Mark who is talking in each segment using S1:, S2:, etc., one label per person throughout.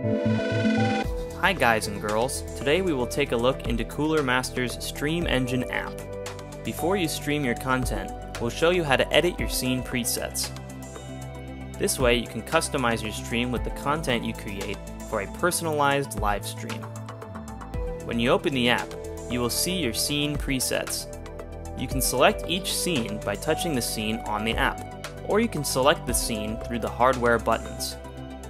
S1: Hi guys and girls, today we will take a look into Cooler Master's StreamEnjin app. Before you stream your content, we'll show you how to edit your scene presets. This way you can customize your stream with the content you create for a personalized live stream. When you open the app, you will see your scene presets. You can select each scene by touching the scene on the app, or you can select the scene through the hardware buttons.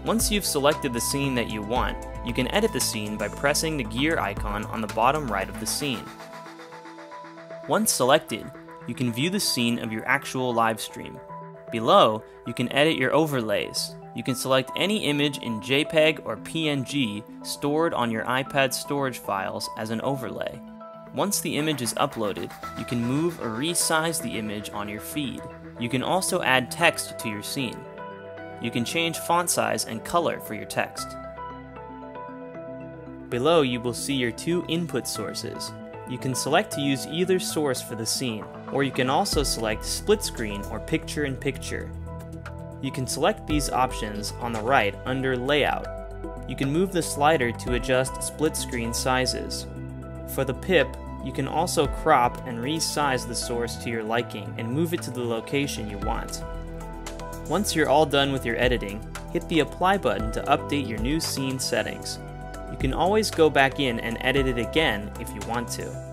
S1: Once you've selected the scene that you want, you can edit the scene by pressing the gear icon on the bottom right of the scene. Once selected, you can view the scene of your actual live stream. Below, you can edit your overlays. You can select any image in JPEG or PNG stored on your iPad storage files as an overlay. Once the image is uploaded, you can move or resize the image on your feed. You can also add text to your scene. You can change font size and color for your text. Below you will see your two input sources. You can select to use either source for the scene, or you can also select split screen or picture-in-picture. You can select these options on the right under Layout. You can move the slider to adjust split screen sizes. For the pip, you can also crop and resize the source to your liking and move it to the location you want. Once you're all done with your editing, hit the Apply button to update your new scene settings. You can always go back in and edit it again if you want to.